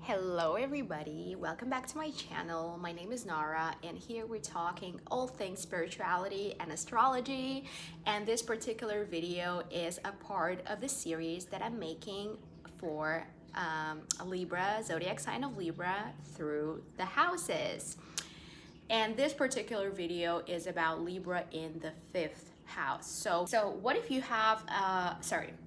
Hello everybody, welcome back to my channel. My name is Nara and here we're talking all things spirituality and astrology, and this particular video is a part of the series that I'm making for a Libra, zodiac sign of Libra through the houses. And this particular video is about Libra in the fifth house. So what if you have,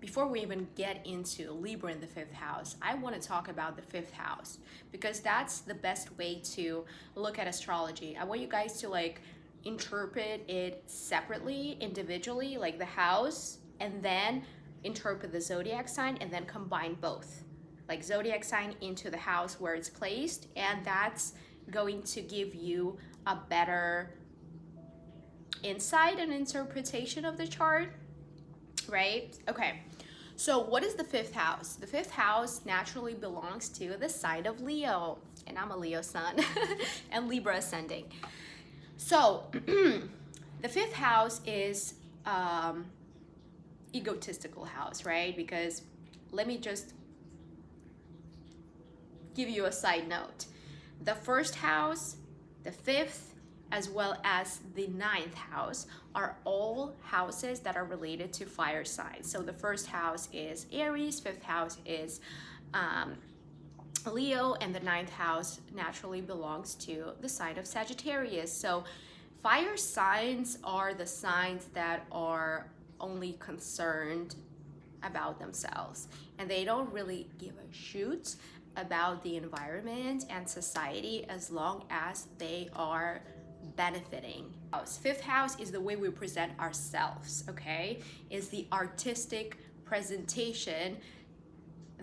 before we even get into Libra in the fifth house, I want to talk about the fifth house because that's the best way to look at astrology. I want you guys to interpret it separately, individually, like the house, and then interpret the zodiac sign and then combine both. Like zodiac sign into the house where it's placed, and that's going to give you a better insight and interpretation of the chart, right? Okay, so what is the fifth house? The fifth house naturally belongs to the sign of Leo, and I'm a Leo sun and Libra ascending. So the fifth house is egotistical house, right? Because let me just give you a side note. The first house, the fifth, as well as the ninth house are all houses that are related to fire signs. So the first house is Aries, fifth house is Leo, and the ninth house naturally belongs to the sign of Sagittarius. So fire signs are the signs that are only concerned about themselves, and they don't really give a shoot about the environment and society as long as they are benefiting. Fifth house is the way we present ourselves, okay? Is the artistic presentation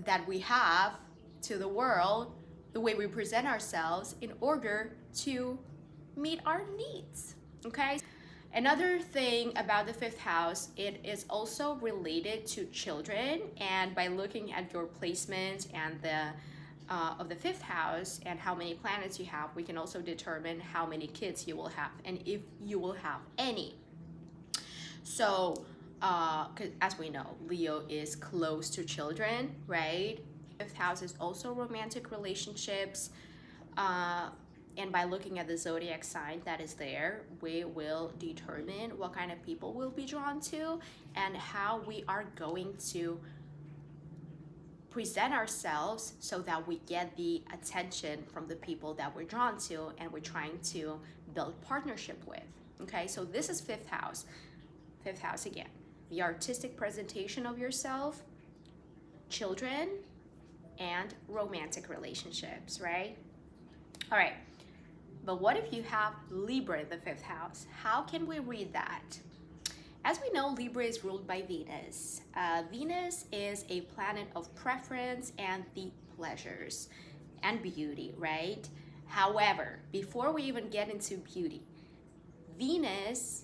that we have to the world, the way we present ourselves in order to meet our needs, okay? Another thing about the fifth house, it is also related to children, and by looking at your placement and the of the fifth house and how many planets you have, we can also determine how many kids you will have and if you will have any. So, because as we know, Leo is close to children, right? Fifth house is also romantic relationships. And by looking at the zodiac sign that is there, we will determine what kind of people we'll be drawn to and how we are going to present ourselves so that we get the attention from the people that we're drawn to and we're trying to build partnership with. Okay, so this is fifth house. Fifth house again, the artistic presentation of yourself, children, and romantic relationships, right? All right, but what if you have Libra in the fifth house? How can we read that? As we know, Libra is ruled by Venus. Venus is a planet of preference and the pleasures and beauty, right? However, before we even get into beauty, Venus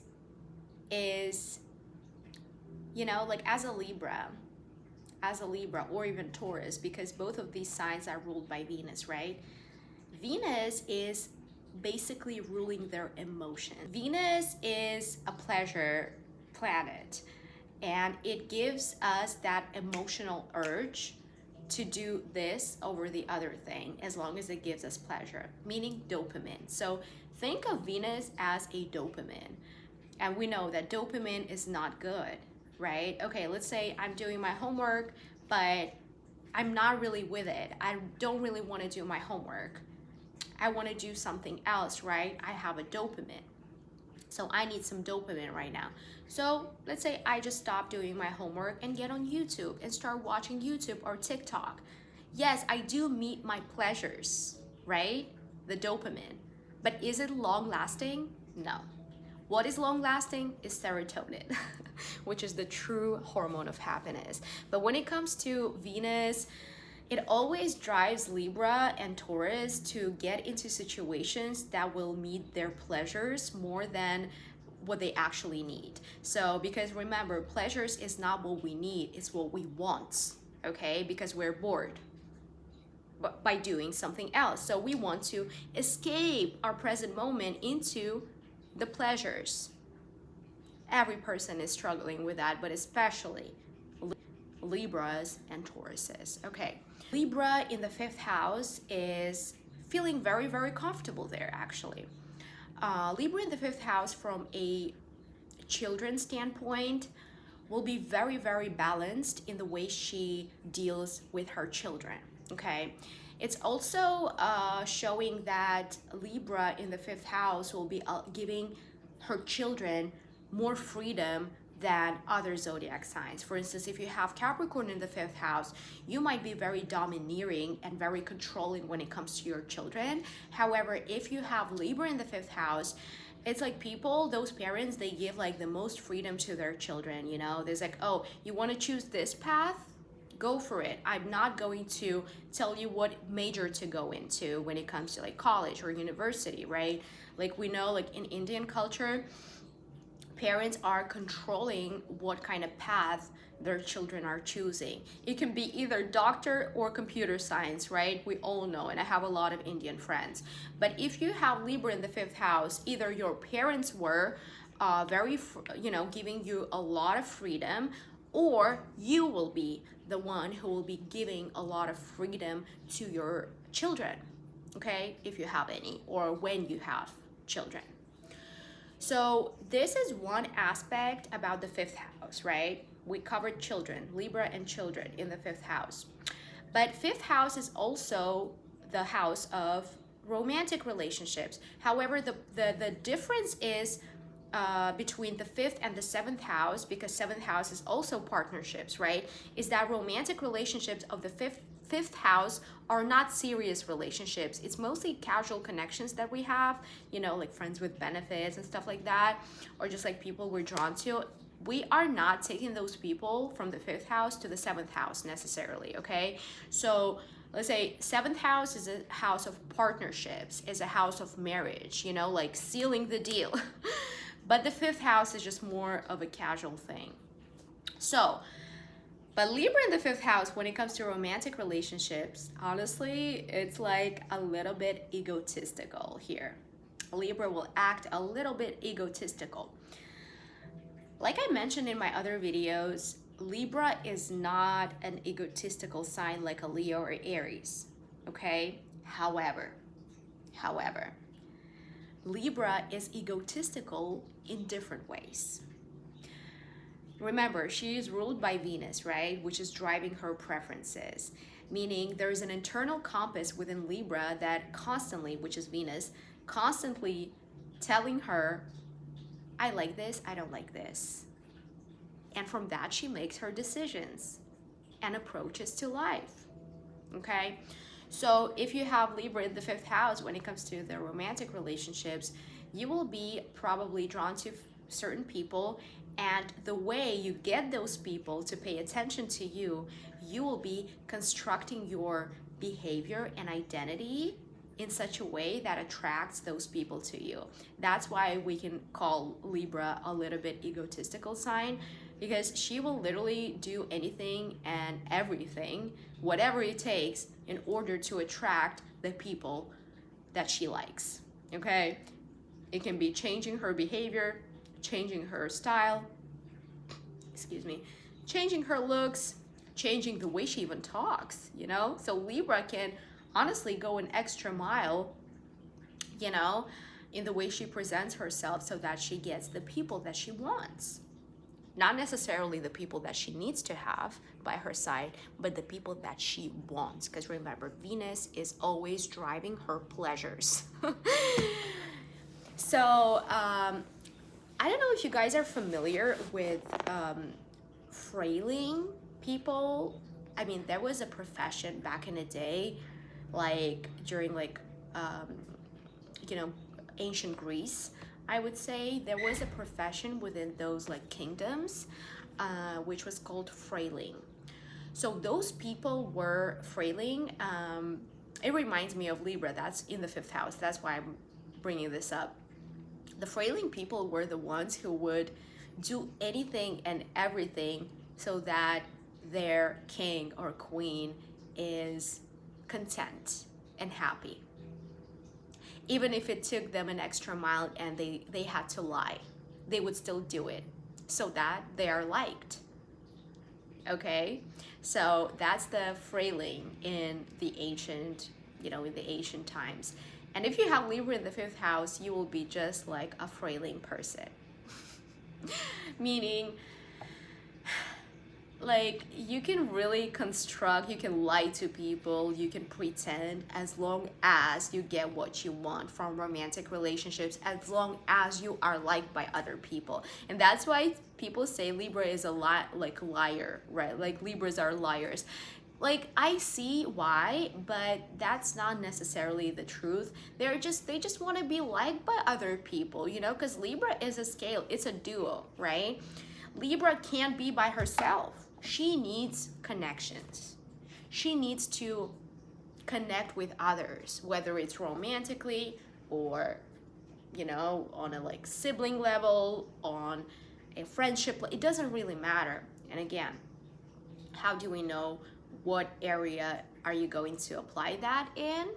is, like as a Libra or even Taurus, because both of these signs are ruled by Venus, right? Venus is basically ruling their emotion. Venus is a pleasure planet, and it gives us that emotional urge to do this over the other thing as long as it gives us pleasure, meaning dopamine. So think of Venus as a dopamine, and we know that dopamine is not good, right? Okay, let's say I'm doing my homework, but I'm not really with it. I don't really want to do my homework. I want to do something else, right? I have a dopamine. So I need some dopamine right now. So let's say I just stop doing my homework and get on YouTube and start watching YouTube or TikTok. Yes, I do meet my pleasures, right? The dopamine. But is it long lasting? No. What is long lasting is serotonin, which is the true hormone of happiness. But when it comes to Venus, it always drives Libra and Taurus to get into situations that will meet their pleasures more than what they actually need. So, because remember, pleasures is not what we need, it's what we want, okay? Because we're bored by doing something else. So we want to escape our present moment into the pleasures. Every person is struggling with that, but especially Libras and Tauruses. Okay, Libra in the fifth house is feeling very, very comfortable there, actually. Libra in the fifth house, from a children's standpoint, will be very, very balanced in the way she deals with her children. Okay, it's also showing that Libra in the fifth house will be giving her children more freedom than other zodiac signs. For instance, if you have Capricorn in the fifth house, you might be very domineering and very controlling when it comes to your children. However, if you have Libra in the fifth house, it's like those parents, they give like the most freedom to their children. You know, there's like, oh, you want to choose this path? Go for it. I'm not going to tell you what major to go into when it comes to like college or university, right? Like we know, like in Indian culture, parents are controlling what kind of path their children are choosing. It can be either doctor or computer science, right? We all know, and I have a lot of Indian friends. But if you have Libra in the fifth house, either your parents were giving you a lot of freedom, or you will be the one who will be giving a lot of freedom to your children, okay? If you have any, or when you have children. So this is one aspect about the fifth house, right? We covered children, Libra and children in the fifth house. But fifth house is also the house of romantic relationships. However, the difference is between the fifth and the seventh house, because seventh house is also partnerships, right? Is that romantic relationships of the fifth house are not serious relationships. It's mostly casual connections that we have, you know, like friends with benefits and stuff like that, or just like people we're drawn to. We are not taking those people from the fifth house to the seventh house necessarily, okay? So let's say seventh house is a house of partnerships, is a house of marriage, you know, like sealing the deal. But the fifth house is just more of a casual thing. So, but Libra in the fifth house, when it comes to romantic relationships, honestly, it's like a little bit egotistical here. Libra will act a little bit egotistical. Like I mentioned in my other videos, Libra is not an egotistical sign like a Leo or Aries, okay? However, Libra is egotistical in different ways. Remember, she is ruled by Venus, right? Which is driving her preferences. Meaning there is an internal compass within Libra that constantly, which is Venus, constantly telling her, I like this, I don't like this. And from that, she makes her decisions and approaches to life, okay? So if you have Libra in the fifth house, when it comes to the romantic relationships, you will be probably drawn to certain people, and the way you get those people to pay attention to you, you will be constructing your behavior and identity in such a way that attracts those people to you. That's why we can call Libra a little bit egotistical sign, because she will literally do anything and everything, whatever it takes, in order to attract the people that she likes, okay? It can be changing her behavior, changing her style, changing her looks, changing the way she even talks, you know? So Libra can honestly go an extra mile, you know, in the way she presents herself so that she gets the people that she wants. Not necessarily the people that she needs to have by her side, but the people that she wants. Because remember, Venus is always driving her pleasures. So, I don't know if you guys are familiar with frailing people. I mean, there was a profession back in the day, like during ancient Greece, I would say there was a profession within those like kingdoms, which was called frailing. So those people were frailing. It reminds me of Libra, that's in the fifth house. That's why I'm bringing this up. The frailing people were the ones who would do anything and everything so that their king or queen is content and happy. Even if it took them an extra mile and they had to lie, they would still do it so that they are liked. Okay, so that's the frailing in the ancient, in the ancient times. And if you have Libra in the fifth house, you will be just like a frailing person. Meaning, like, you can really construct, you can lie to people, you can pretend, as long as you get what you want from romantic relationships, as long as you are liked by other people. And that's why people say Libra is a lot like liar, right? Like, Libras are liars. Like, I see why, but that's not necessarily the truth. They just want to be liked by other people, because Libra is a scale, it's a duo, right? Libra can't be by herself. She needs connections. She needs to connect with others, whether it's romantically or, on a like sibling level, on a friendship. It doesn't really matter. And again, how do we know what area are you going to apply that in?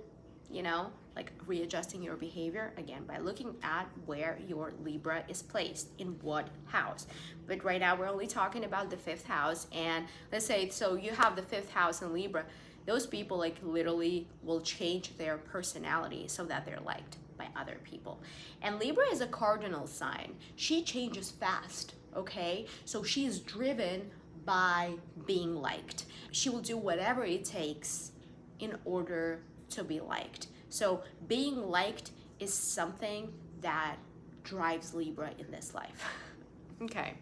Like readjusting your behavior, again, by looking at where your Libra is placed, in what house. But right now we're only talking about the fifth house. And let's say, so you have the fifth house in Libra, those people like literally will change their personality so that they're liked by other people. And Libra is a cardinal sign. She changes fast, okay? So she's driven by being liked. She will do whatever it takes in order to be liked. So being liked is something that drives Libra in this life. Okay.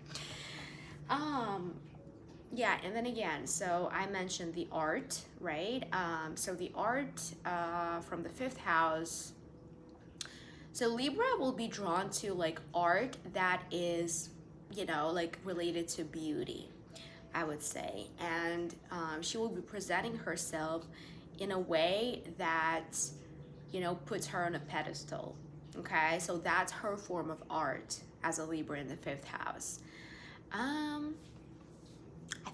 Yeah, and then again, so I mentioned the art, right? So the art from the fifth house. So Libra will be drawn to like art that is, like related to beauty, I would say. And she will be presenting herself in a way that, puts her on a pedestal. Okay, so that's her form of art as a Libra in the fifth house. I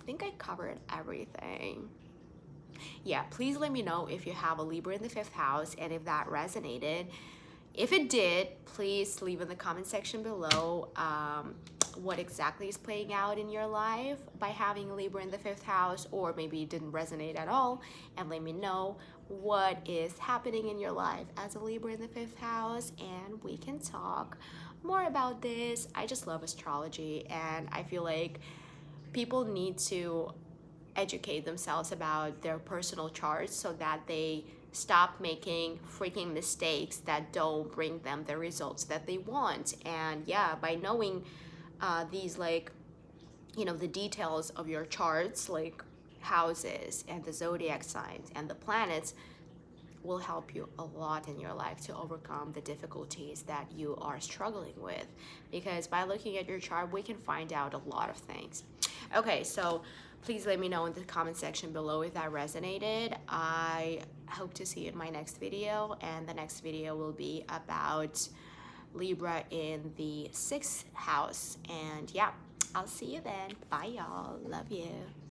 think I covered everything. Yeah, please let me know if you have a Libra in the fifth house and if that resonated. If it did, please leave in the comment section below what exactly is playing out in your life by having a Libra in the fifth house, or maybe it didn't resonate at all, and let me know what is happening in your life as a Libra in the fifth house, and we can talk more about this. I just love astrology, and I feel like people need to educate themselves about their personal charts so that they stop making freaking mistakes that don't bring them the results that they want. And yeah, by knowing these, like, the details of your charts, like houses and the zodiac signs and the planets, will help you a lot in your life to overcome the difficulties that you are struggling with. Because by looking at your chart, we can find out a lot of things. Okay, so please let me know in the comment section below if that resonated. I hope to see you in my next video, and the next video will be about Libra in the sixth house. And yeah, I'll see you then. Bye, y'all. Love you.